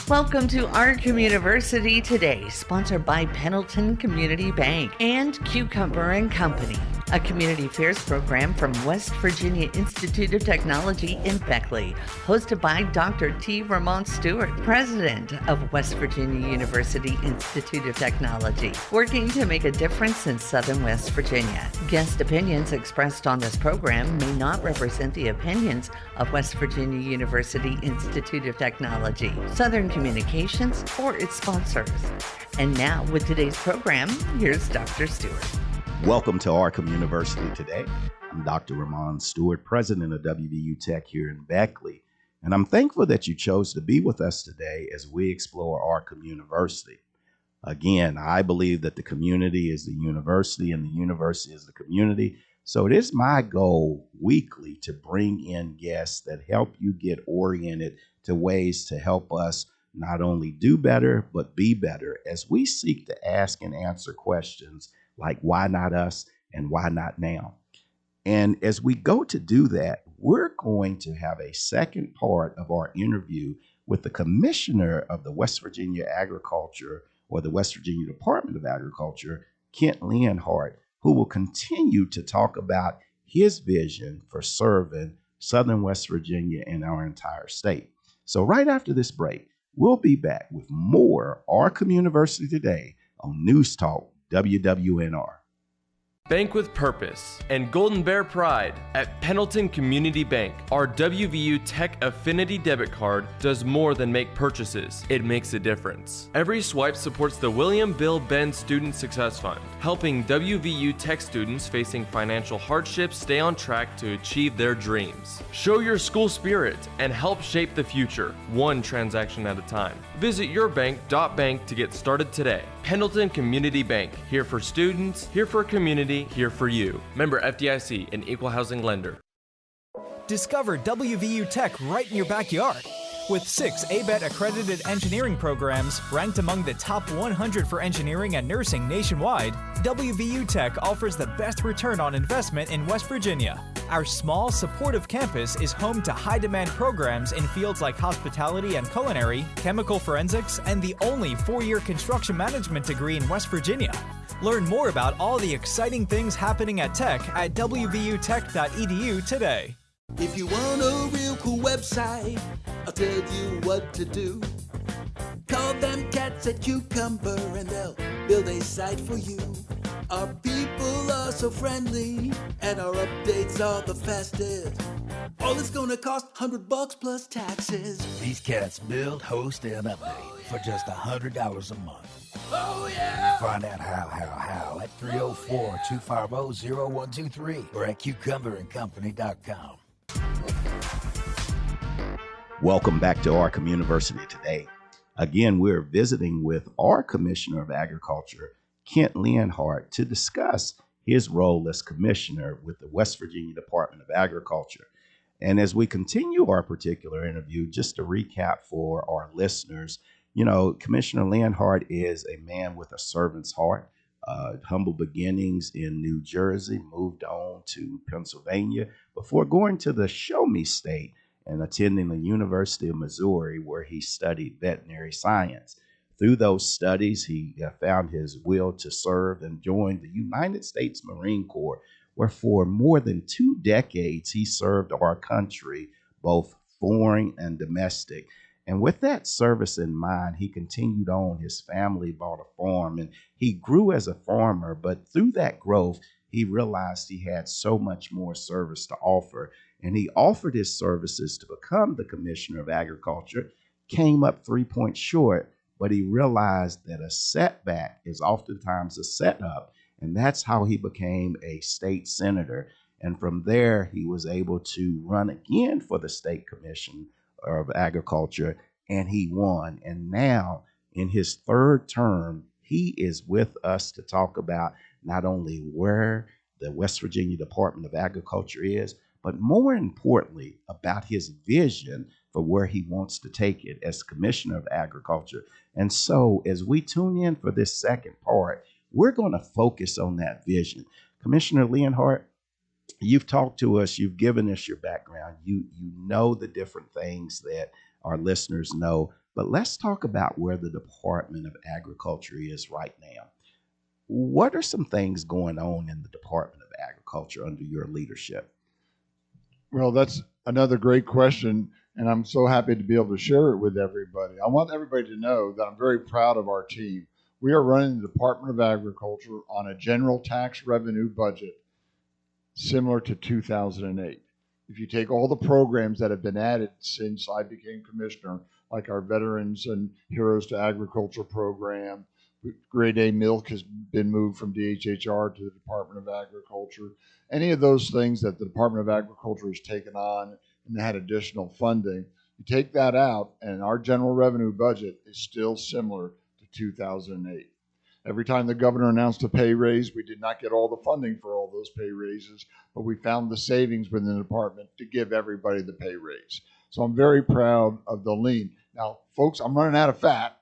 Welcome to Our Communiversity today, sponsored by Pendleton Community Bank and Cucumber and Company, a community affairs program from West Virginia Institute of Technology in Beckley, hosted by Dr. T. Ramon Stuart, president of West Virginia University Institute of Technology, working to make a difference in Southern West Virginia. Guest opinions expressed on this program may not represent the opinions of West Virginia University Institute of Technology, Southern Communications, or its sponsors. And now, with today's program, here's Dr. Stewart. Welcome to Our Communiversity today. I'm Dr. Ramon Stuart, president of WVU Tech here in Beckley, and I'm thankful that you chose to be with us today as we explore Our Communiversity. Again, I believe that the community is the university and the university is the community. So it is my goal weekly to bring in guests that help you get oriented to ways to help us not only do better, but be better as we seek to ask and answer questions like why not us and why not now? And as we go to do that, we're going to have a second part of our interview with the commissioner of the West Virginia Agriculture or the West Virginia Department of Agriculture, Kent Leonhardt, who will continue to talk about his vision for serving Southern West Virginia and our entire state. So right after this break, we'll be back with more Our Communiversity today on News Talk WWNR. Bank with Purpose and Golden Bear Pride at Pendleton Community Bank. Our WVU Tech Affinity debit card does more than make purchases. It makes a difference. Every swipe supports the William Bill Benn Student Success Fund, helping WVU Tech students facing financial hardships stay on track to achieve their dreams. Show your school spirit and help shape the future, one transaction at a time. Visit yourbank.bank to get started today. Pendleton Community Bank, here for students, here for community, here for you. Member FDIC, an equal housing lender. Discover WVU Tech right in your backyard. With 6 ABET accredited engineering programs ranked among the top 100 for engineering and nursing nationwide, WVU Tech offers the best return on investment in West Virginia. Our small, supportive campus is home to high-demand programs in fields like hospitality and culinary, chemical forensics, and the only 4-year construction management degree in West Virginia. Learn more about all the exciting things happening at Tech at wvutech.edu today. If you want a real cool website, I'll tell you what to do. Call them cats at Cucumber and they'll build a site for you. Our people are so friendly and our updates are the fastest. All it's gonna cost $100 plus taxes. These cats build, host, and update for just $100 a month. Oh yeah! Find out how at 304-250-0123 or at cucumberandcompany.com. Welcome back to Our Communiversity today. Again, we're visiting with our Commissioner of Agriculture, Kent Leonhardt, to discuss his role as commissioner with the West Virginia Department of Agriculture. And as we continue our particular interview, just to recap for our listeners, you know, Commissioner Leonhardt is a man with a servant's heart, humble beginnings in New Jersey, moved on to Pennsylvania before going to the Show Me State and attending the University of Missouri, where he studied veterinary science. Through those studies, he found his will to serve and joined the United States Marine Corps, where for more than 2 decades, he served our country, both foreign and domestic. And with that service in mind, he continued on. His family bought a farm and he grew as a farmer. But through that growth, he realized he had so much more service to offer. And he offered his services to become the Commissioner of Agriculture, came up 3 points short, but he realized that a setback is oftentimes a setup. And that's how he became a state senator. And from there, he was able to run again for the State Commission of Agriculture, and he won. And now, in his 3rd term, he is with us to talk about not only where the West Virginia Department of Agriculture is, but more importantly, about his vision for where he wants to take it as Commissioner of Agriculture. And so, as we tune in for this second part, we're going to focus on that vision. Commissioner Leonhardt, you've talked to us, you've given us your background, you know the different things that our listeners know, But let's talk about where the Department of Agriculture is right now. What are some things going on in the Department of Agriculture under your leadership? Well, that's another great question, and I'm so happy to be able to share it with everybody. I want everybody to know that I'm very proud of our team. We are running the Department of Agriculture on a general tax revenue budget similar to 2008. If you take all the programs that have been added since I became commissioner, like our Veterans and Heroes to Agriculture program, Grade A milk has been moved from DHHR to the Department of Agriculture. Any of those things that the Department of Agriculture has taken on and had additional funding, you take that out and our general revenue budget is still similar to 2008. Every time the governor announced a pay raise, we did not get all the funding for all those pay raises, but we found the savings within the department to give everybody the pay raise. So I'm very proud of the lean. Now, folks, I'm running out of fat.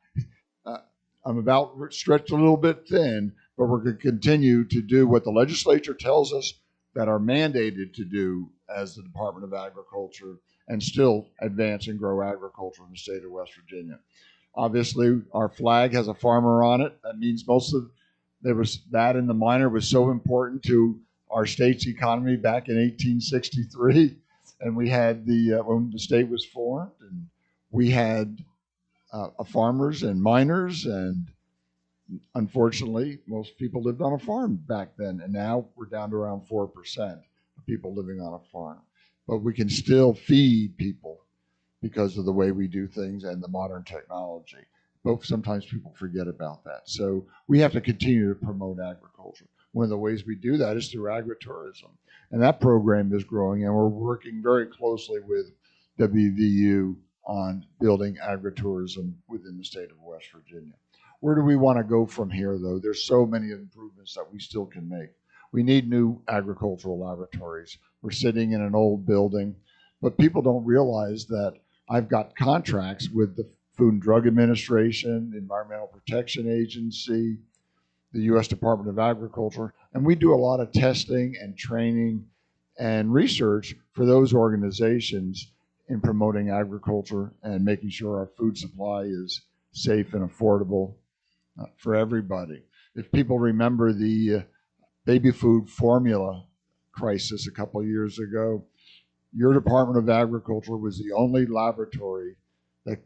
I'm about stretched a little bit thin, but we're going to continue to do what the legislature tells us that are mandated to do as the Department of Agriculture and still advance and grow agriculture in the state of West Virginia. Obviously, our flag has a farmer on it. That means there was that in the minor was so important to our state's economy back in 1863. And we had when the state was formed, and we had farmers and miners, and unfortunately, most people lived on a farm back then, and now we're down to around 4% of people living on a farm. But we can still feed people because of the way we do things and the modern technology. But sometimes people forget about that. So we have to continue to promote agriculture. One of the ways we do that is through agritourism. And that program is growing, and we're working very closely with WVU on building agritourism within the state of West Virginia. Where do we want to go from here, though? There's so many improvements that we still can make. We need new agricultural laboratories. We're sitting in an old building, but people don't realize that I've got contracts with the Food and Drug Administration, the Environmental Protection Agency, the U.S. Department of Agriculture, and we do a lot of testing and training and research for those organizations in promoting agriculture and making sure our food supply is safe and affordable for everybody. If people remember the baby food formula crisis a couple of years ago, your Department of Agriculture was the only laboratory that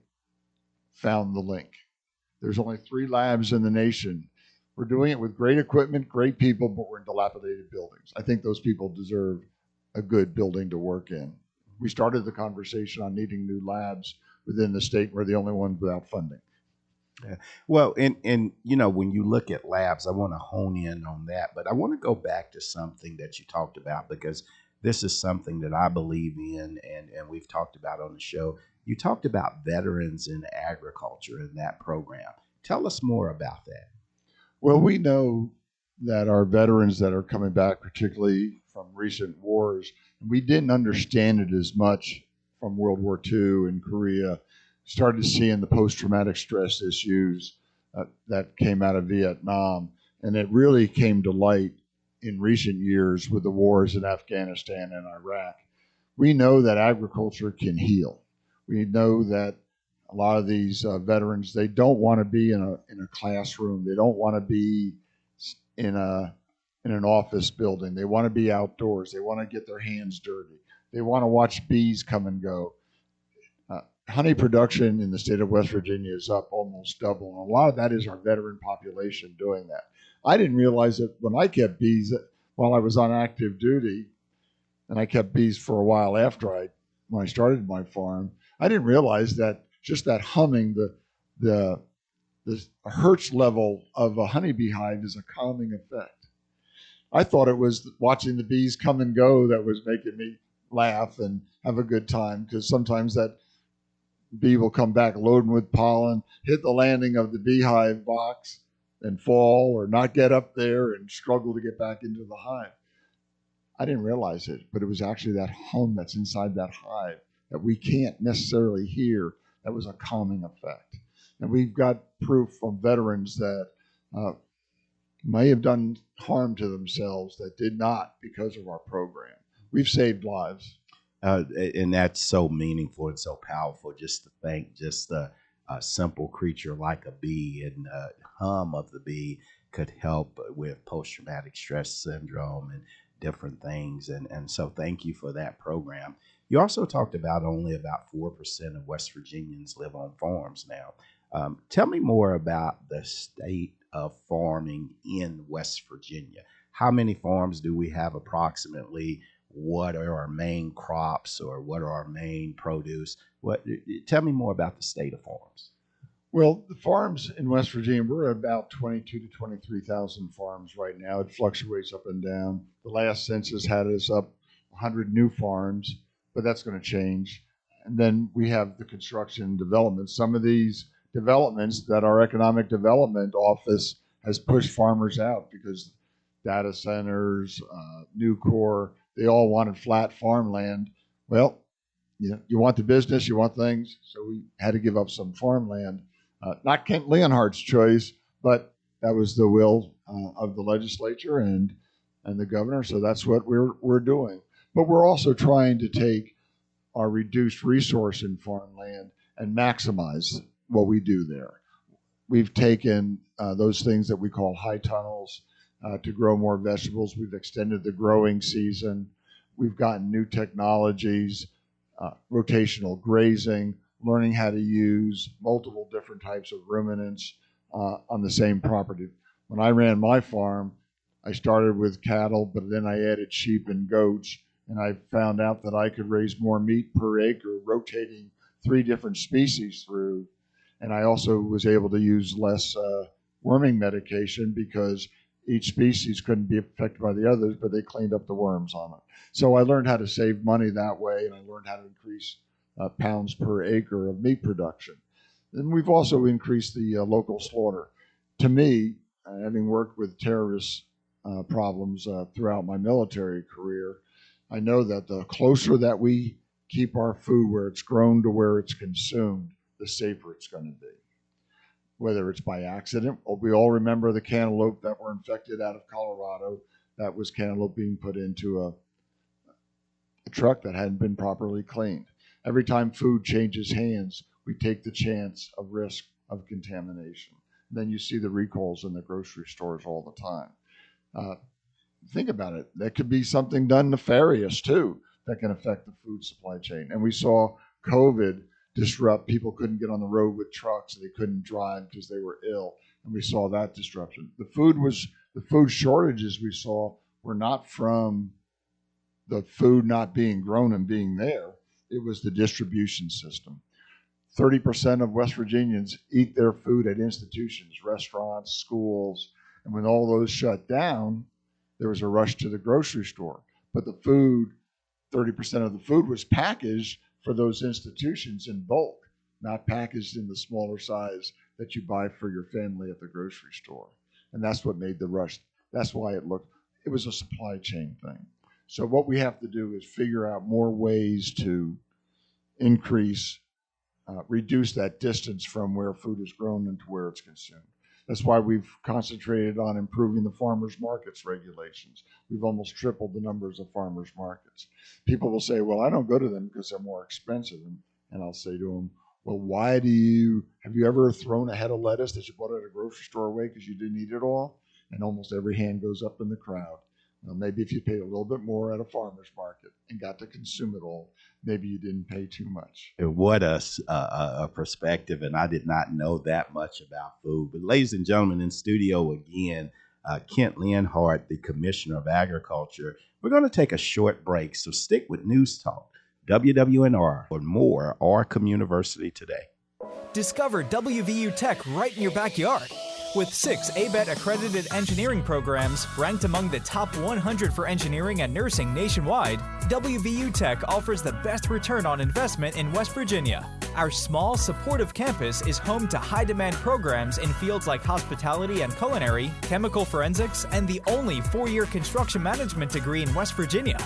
found the link. There's only 3 labs in the nation. We're doing it with great equipment, great people, but we're in dilapidated buildings. I think those people deserve a good building to work in. We started the conversation on needing new labs within the state. We're the only ones without funding. Yeah. Well, and you know, when you look at labs, I want to hone in on that, but I want to go back to something that you talked about, because this is something that I believe in, and we've talked about on the show. You talked about veterans in agriculture in that program. Tell us more about that. Well, we know that our veterans that are coming back, particularly from recent wars, we didn't understand it as much from World War II and Korea. Started seeing the post-traumatic stress issues that came out of Vietnam, and it really came to light in recent years with the wars in Afghanistan and Iraq. We know that agriculture can heal. We know that a lot of these veterans, they don't want to be in a classroom. They don't want to be in an office building. They want to be outdoors. They want to get their hands dirty. They want to watch bees come and go. Honey production in the state of West Virginia is up almost double, and a lot of that is our veteran population doing that. I didn't realize that when I kept bees while I was on active duty, and I kept bees for a while after when I started my farm, I didn't realize that just that humming, the hertz level of a honeybee hive is a calming effect. I thought it was watching the bees come and go that was making me laugh and have a good time, because sometimes that bee will come back loading with pollen, hit the landing of the beehive box and fall, or not get up there and struggle to get back into the hive. I didn't realize it, but it was actually that hum that's inside that hive that we can't necessarily hear. That was a calming effect. And we've got proof from veterans that may have done harm to themselves that did not because of our program. We've saved lives. And that's so meaningful and so powerful, just to think just the a simple creature like a bee, and the hum of the bee could help with post-traumatic stress syndrome and different things. And so thank you for that program. You also talked about only about 4% of West Virginians live on farms now. Tell me more about the state of farming in West Virginia. How many farms do we have approximately? What are our main crops, or what are our main produce? Tell me more about the state of farms. Well, the farms in West Virginia, we're at about 22 to 23,000 farms right now. It fluctuates up and down. The last census had us up 100 new farms, but that's going to change. And then we have the construction and development. Some of these developments that our economic development office has pushed farmers out because data centers, Nucor, they all wanted flat farmland. Well, you want the business, you want things, so we had to give up some farmland. Not Kent Leonhardt's choice, but that was the will of the legislature and the governor. So that's what we're doing. But we're also trying to take our reduced resource in farmland and maximize what we do there. We've taken those things that we call high tunnels to grow more vegetables. We've extended the growing season. We've gotten new technologies, rotational grazing, learning how to use multiple different types of ruminants on the same property. When I ran my farm, I started with cattle, but then I added sheep and goats, and I found out that I could raise more meat per acre, rotating 3 different species through. And I also was able to use less worming medication because each species couldn't be affected by the others, but they cleaned up the worms on it. So I learned how to save money that way, and I learned how to increase pounds per acre of meat production. And we've also increased the local slaughter. To me, having worked with terrorist problems throughout my military career, I know that the closer that we keep our food where it's grown to where it's consumed, the safer it's going to be. Whether it's by accident, we all remember the cantaloupe that were infected out of Colorado. That was cantaloupe being put into a truck that hadn't been properly cleaned. Every time food changes hands, we take the chance of risk of contamination. Then you see the recalls in the grocery stores all the time. Think about it. That could be something done nefarious too that can affect the food supply chain. And we saw COVID disrupt. People couldn't get on the road with trucks. They couldn't drive because they were ill. And we saw that disruption. The food shortages we saw were not from the food not being grown and being there. It was the distribution system. 30% of West Virginians eat their food at institutions, restaurants, schools. And when all those shut down, there was a rush to the grocery store. But the food, 30% of the food was packaged for those institutions in bulk, not packaged in the smaller size that you buy for your family at the grocery store. And that's what made the rush. That's why it was a supply chain thing. So what we have to do is figure out more ways to reduce that distance from where food is grown and to where it's consumed. That's why we've concentrated on improving the farmers markets regulations. We've almost tripled the numbers of farmers markets. People will say, well, I don't go to them because they're more expensive. And I'll say to them, well, have you ever thrown a head of lettuce that you bought at a grocery store away because you didn't eat it all? And almost every hand goes up in the crowd. Now, maybe if you paid a little bit more at a farmer's market and got to consume it all, maybe you didn't pay too much. What a perspective, and I did not know that much about food. But ladies and gentlemen, in studio again, Kent Leonhardt, the Commissioner of Agriculture. We're going to take a short break, so stick with News Talk, WWNR, for more Our Communiversity today. Discover WVU Tech right in your backyard. With 6 ABET accredited engineering programs ranked among the top 100 for engineering and nursing nationwide, WVU Tech offers the best return on investment in West Virginia. Our small, supportive campus is home to high-demand programs in fields like hospitality and culinary, chemical forensics, and the only 4-year construction management degree in West Virginia.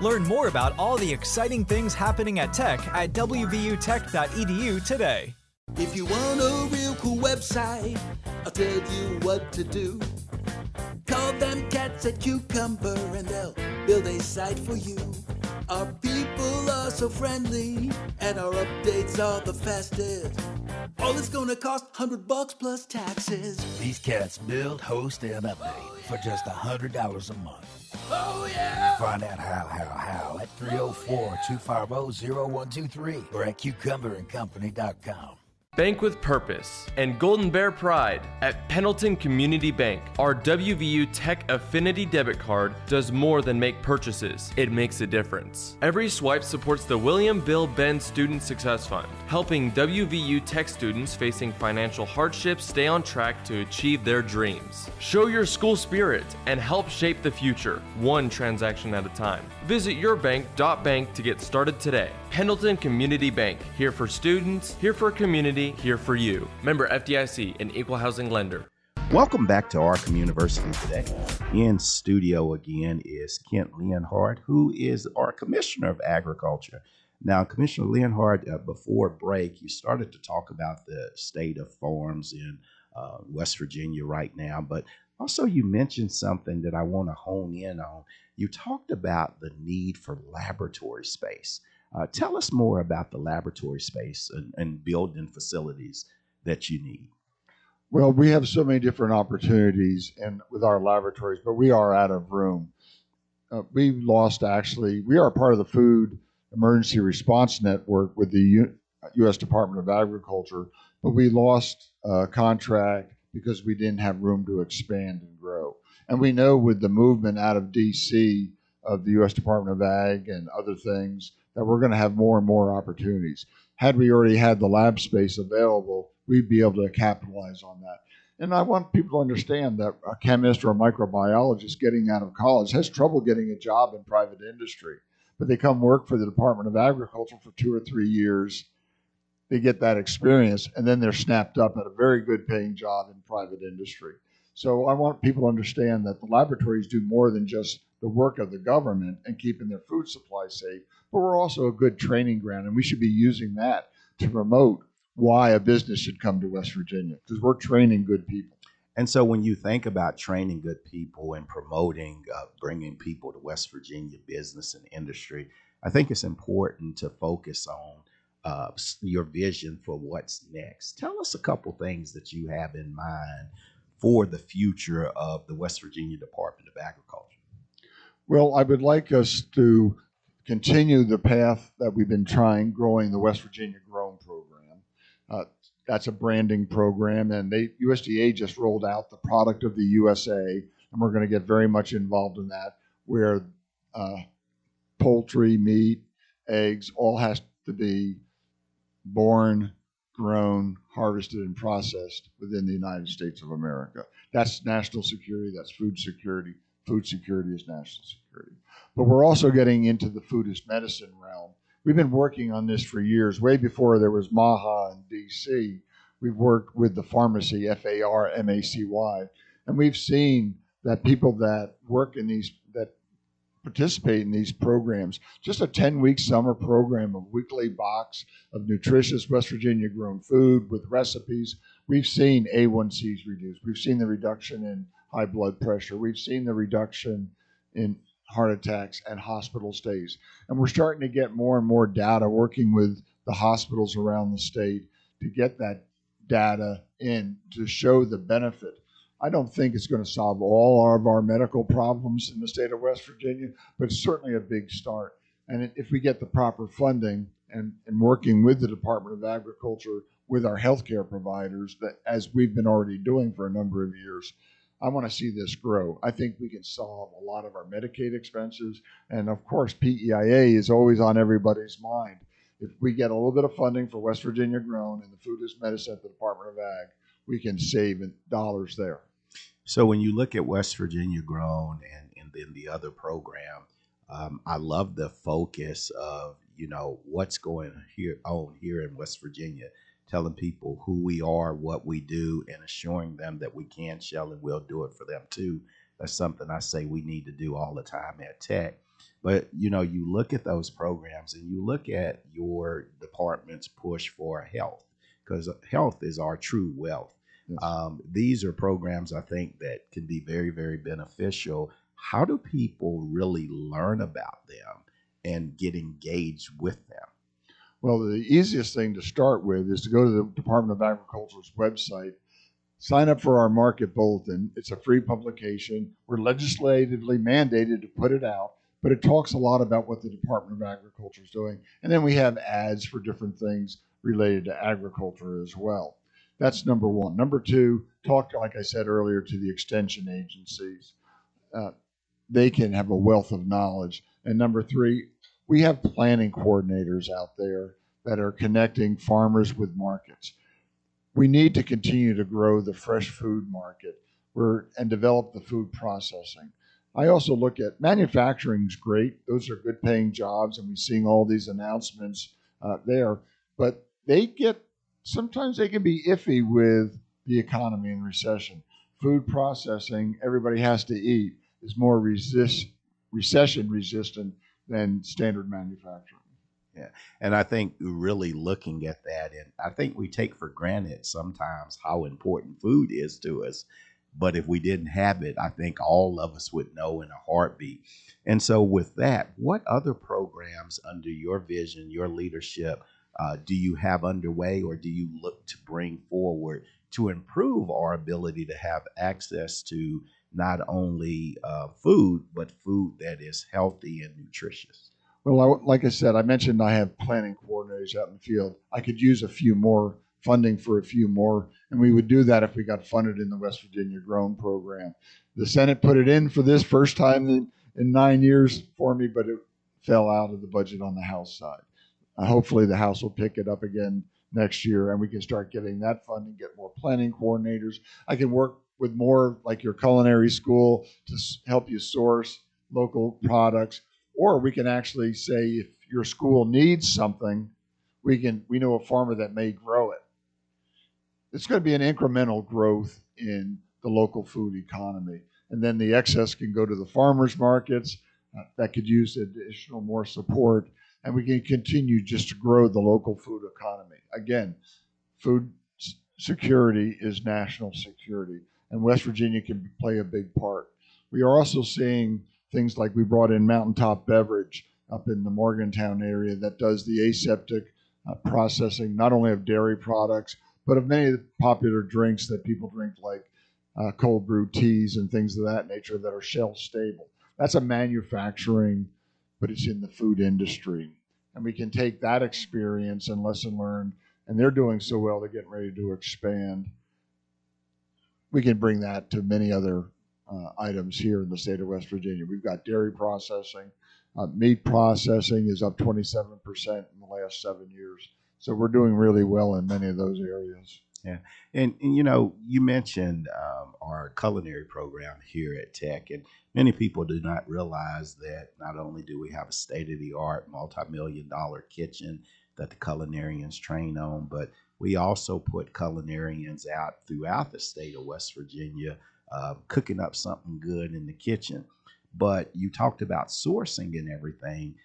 Learn more about all the exciting things happening at Tech at wvutech.edu today. If you want a real cool website, I'll tell you what to do. Call them cats at Cucumber and they'll build a site for you. Our people are so friendly and our updates are the fastest. All it's gonna cost $100 plus taxes. These cats build, host, and update for just $100 a month. Oh yeah! Find out how at 304-250-0123 or at cucumberandcompany.com. Bank with purpose and Golden Bear pride. At Pendleton Community Bank, our WVU Tech Affinity debit card does more than make purchases. It makes a difference. Every swipe supports the William Bill Benn Student Success Fund, helping WVU Tech students facing financial hardships stay on track to achieve their dreams. Show your school spirit and help shape the future, one transaction at a time. Visit yourbank.bank to get started today. Pendleton Community Bank, here for students, here for community, here for you. Member FDIC, an equal housing lender. Welcome back to Our Communiversity today. In studio again is Kent Leonhardt, who is our Commissioner of Agriculture. Now, Commissioner Leonhardt, before break, you started to talk about the state of farms in West Virginia right now, but also you mentioned something that I want to hone in on. You talked about the need for laboratory space. Tell us more about the laboratory space and building facilities that you need. Well, we have so many different opportunities and with our laboratories, but we are out of room. We are part of the Food Emergency Response Network with the U.S. Department of Agriculture, but we lost a contract because we didn't have room to expand and grow. And we know with the movement out of D.C. of the U.S. Department of Ag and other things that we're going to have more and more opportunities. Had we already had the lab space available, we'd be able to capitalize on that. And I want people to understand that a chemist or a microbiologist getting out of college has trouble getting a job in private industry. But they come work for the Department of Agriculture for 2 or 3 years. They get that experience, and then they're snapped up at a very good paying job in private industry. So I want people to understand that the laboratories do more than just the work of the government and keeping their food supply safe, but we're also a good training ground, and we should be using that to promote why a business should come to West Virginia, because we're training good people. And so when you think about training good people and promoting, bringing people to West Virginia business and industry, I think it's important to focus on your vision for what's next. Tell us a couple things that you have in mind for the future of the West Virginia Department of Agriculture. Well, I would like us to continue the path that we've been trying, growing the West Virginia Grown program. That's a branding program, and USDA just rolled out the product of the USA, and we're going to get very much involved in that, where poultry, meat, eggs, all has to be born, grown, harvested, and processed within the United States of America. That's national security, that's food security. Food security is national security. But we're also getting into the food as medicine realm. We've been working on this for years. Way before there was MAHA in D.C., we've worked with the pharmacy, FARMACY, and we've seen that people that work in these, that participate in these programs, just a 10-week summer program, a weekly box of nutritious West Virginia grown food with recipes, we've seen A1Cs reduced. We've seen the reduction in high blood pressure. We've seen the reduction in heart attacks and hospital stays. And we're starting to get more and more data working with the hospitals around the state to get that data in to show the benefit. I don't think it's going to solve all of our medical problems in the state of West Virginia, but it's certainly a big start. And if we get the proper funding and working with the Department of Agriculture, with our healthcare providers, that as we've been already doing for a number of years, I want to see this grow. I think we can solve a lot of our Medicaid expenses. And of course, PEIA is always on everybody's mind. If we get a little bit of funding for West Virginia Grown and the food as medicine at the Department of Ag, we can save dollars there. So when you look at West Virginia Grown and then the other program, I love the focus of, what's going on here in West Virginia, telling people who we are, what we do, and assuring them that we can, shall, and will do it for them too. That's something I say we need to do all the time at Tech. But, you look at those programs and you look at your department's push for health, because health is our true wealth. Yes. These are programs I think that can be very, very beneficial. How do people really learn about them and get engaged with them? Well, the easiest thing to start with is to go to the Department of Agriculture's website, sign up for our market bulletin. It's a free publication. We're legislatively mandated to put it out, but it talks a lot about what the Department of Agriculture is doing. And then we have ads for different things related to agriculture as well. That's number one. Number two, talk, like I said earlier, to the extension agencies. They can have a wealth of knowledge. And number three, we have planning coordinators out there that are connecting farmers with markets. We need to continue to grow the fresh food market and develop the food processing. I also look at manufacturing is great. Those are good paying jobs, and we're seeing all these announcements there. But sometimes they can be iffy with the economy and recession. Food processing, everybody has to eat, is more recession resistant than standard manufacturing. Yeah. And I think really looking at that, and I think we take for granted sometimes how important food is to us. But if we didn't have it, I think all of us would know in a heartbeat. And so with that, what other programs under your vision, your leadership, do you have underway, or do you look to bring forward to improve our ability to have access to not only food, but food that is healthy and nutritious? Well, like I said, I mentioned I have planning coordinators out in the field. I could use a few more funding for a few more, and we would do that if we got funded in the West Virginia Grown program. The Senate put it in for this first time in 9 years for me, but it fell out of the budget on the House side. Hopefully the House will pick it up again next year, and we can start getting that funding, get more planning coordinators. I can work with more like your culinary school to help you source local products. Or we can actually say, if your school needs something, we know a farmer that may grow it. It's going to be an incremental growth in the local food economy. And then the excess can go to the farmers markets that could use additional more support. And we can continue just to grow the local food economy. Again, food security is national security, and West Virginia can play a big part. We are also seeing things like we brought in Mountaintop Beverage up in the Morgantown area that does the aseptic processing, not only of dairy products, but of many of the popular drinks that people drink, like cold brew teas and things of that nature that are shelf stable. That's a manufacturing, but it's in the food industry. And we can take that experience and lesson learned, and they're doing so well, they're getting ready to expand. We can bring that to many other items here in the state of West Virginia. We've got dairy processing. Meat processing is up 27% in the last 7 years. So we're doing really well in many of those areas. Yeah. And you mentioned our culinary program here at Tech, and many people do not realize that not only do we have a state-of-the-art multi-million-dollar kitchen that the culinarians train on, but we also put culinarians out throughout the state of West Virginia cooking up something good in the kitchen. But you talked about sourcing and everything.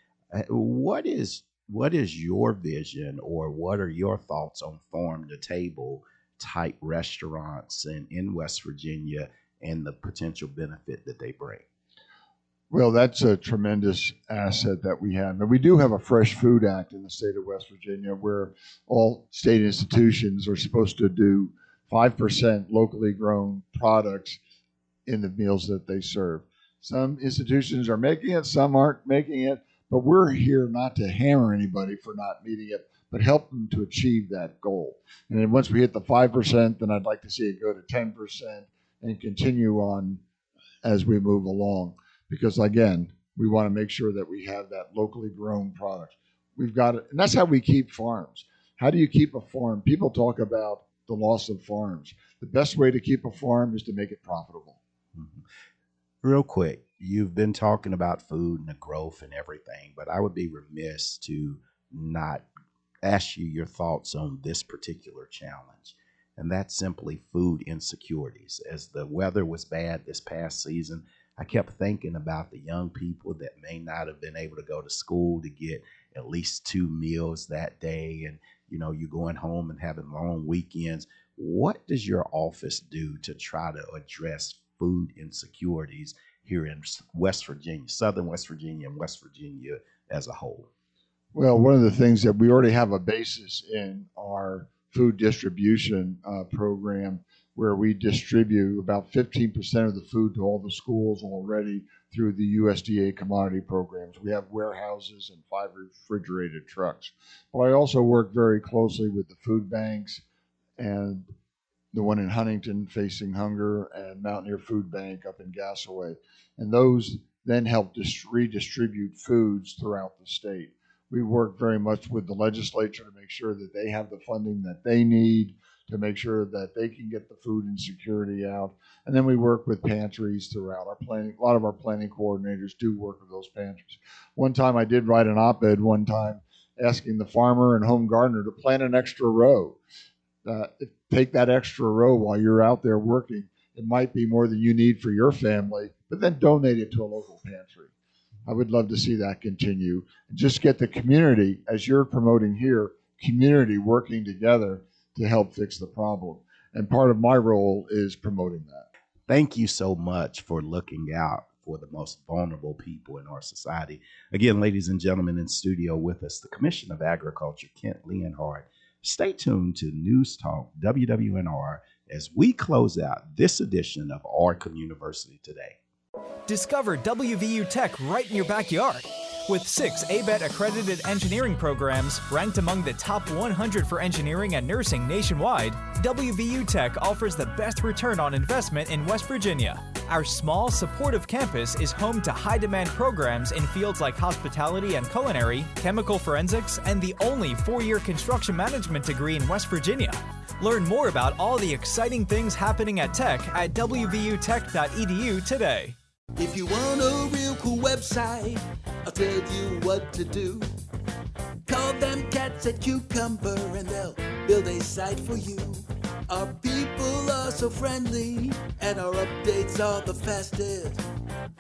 What is your vision, or what are your thoughts on farm to table type restaurants in West Virginia and the potential benefit that they bring? Well, that's a tremendous asset that we have. And we do have a Fresh Food Act in the state of West Virginia where all state institutions are supposed to do 5% locally grown products in the meals that they serve. Some institutions are making it, some aren't making it, but we're here not to hammer anybody for not meeting it, but help them to achieve that goal. And then once we hit the 5%, then I'd like to see it go to 10% and continue on as we move along. Because again, we want to make sure that we have that locally grown product. We've got it, and that's how we keep farms. How do you keep a farm? People talk about the loss of farms. The best way to keep a farm is to make it profitable. Mm-hmm. Real quick, you've been talking about food and the growth and everything, but I would be remiss to not ask you your thoughts on this particular challenge, and that's simply food insecurities. As the weather was bad this past season, I kept thinking about the young people that may not have been able to go to school to get at least 2 meals that day, and you're going home and having long weekends. What does your office do to try to address food insecurities here in West Virginia, Southern West Virginia, and West Virginia as a whole? Well, one of the things that we already have a basis in our food distribution program where we distribute about 15% of the food to all the schools already through the USDA commodity programs. We have warehouses and 5 refrigerated trucks. But I also work very closely with the food banks and the one in Huntington facing hunger and Mountaineer Food Bank up in Gassaway. And those then help redistribute foods throughout the state. We work very much with the legislature to make sure that they have the funding that they need to make sure that they can get the food insecurity out. And then we work with pantries throughout our planning. A lot of our planning coordinators do work with those pantries. One time I did write an op-ed asking the farmer and home gardener to plant an extra row. Take that extra row while you're out there working. It might be more than you need for your family, but then donate it to a local pantry. I would love to see that continue. Just get the community, as you're promoting here, community working together to help fix the problem. And part of my role is promoting that. Thank you so much for looking out for the most vulnerable people in our society. Again, ladies and gentlemen, in studio with us, the Commissioner of Agriculture, Kent Leonhardt. Stay tuned to News Talk WWNR as we close out this edition of Our Communiversity Today. Discover WVU Tech right in your backyard. With 6 ABET accredited engineering programs ranked among the top 100 for engineering and nursing nationwide, WVU Tech offers the best return on investment in West Virginia. Our small, supportive campus is home to high-demand programs in fields like hospitality and culinary, chemical forensics, and the only 4-year construction management degree in West Virginia. Learn more about all the exciting things happening at Tech at wvutech.edu today. If you want a real cool website, I'll tell you what to do. Call them cats at Cucumber and they'll build a site for you. Our people are so friendly and our updates are the fastest.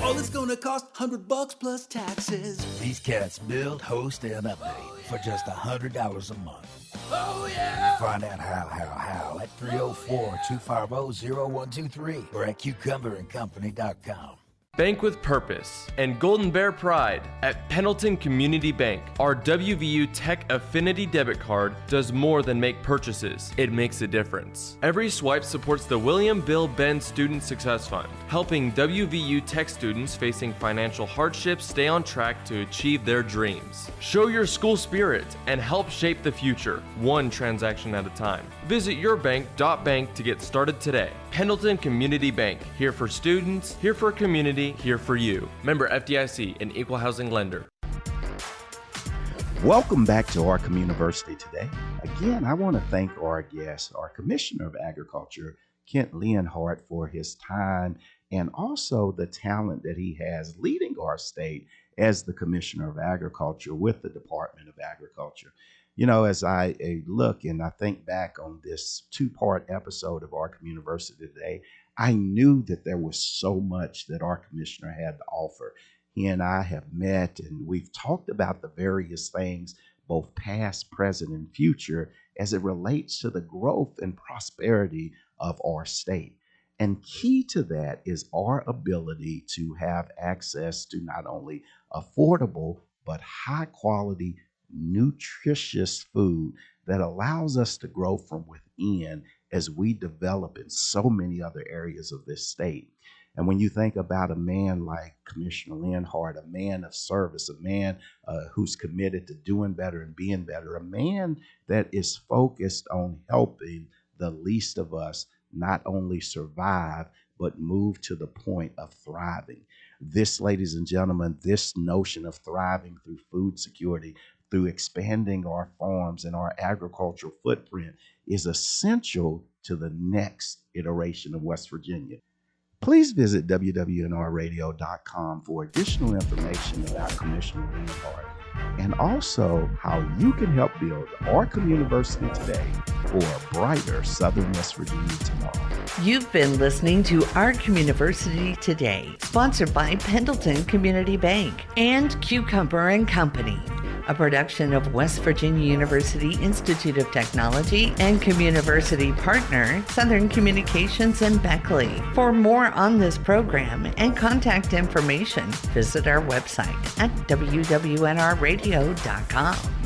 All it's gonna cost $100 plus taxes. These cats build, host, and update for just $100 a month. Oh yeah! Find out how at 304-250-0123 or at cucumberandcompany.com. Bank with purpose and Golden Bear pride. At Pendleton Community Bank, our WVU Tech Affinity debit card does more than make purchases. It makes a difference. Every swipe supports the William Bill Benn Student Success Fund, helping WVU Tech students facing financial hardships stay on track to achieve their dreams. Show your school spirit and help shape the future, one transaction at a time. Visit yourbank.bank to get started today. Pendleton Community Bank, here for students, here for community, here for you. Member FDIC, an equal housing lender. Welcome back to Our Communiversity Today. Again, I want to thank our guest, our Commissioner of Agriculture, Kent Leonhardt, for his time and also the talent that he has leading our state as the Commissioner of Agriculture with the Department of Agriculture. You know, as I look and I think back on this 2-part episode of Our Communiversity Today, I knew that there was so much that our commissioner had to offer. He and I have met and we've talked about the various things, both past, present, and future, as it relates to the growth and prosperity of our state. And key to that is our ability to have access to not only affordable, but high quality, nutritious food that allows us to grow from within as we develop in so many other areas of this state. And when you think about a man like Commissioner Leonhardt, a man of service, a man who's committed to doing better and being better, a man that is focused on helping the least of us not only survive, but move to the point of thriving. This, ladies and gentlemen, this notion of thriving through food security, through expanding our farms and our agricultural footprint is essential to the next iteration of West Virginia. Please visit wwnrradio.com for additional information about Commissioner Leonhardt and also how you can help build Our Communiversity Today for a brighter Southern West Virginia tomorrow. You've been listening to Our Communiversity Today, sponsored by Pendleton Community Bank and Cucumber and Company. a production of West Virginia University Institute of Technology and Communiversity partner, Southern Communications and Beckley. For more on this program and contact information, visit our website at wwnrradio.com.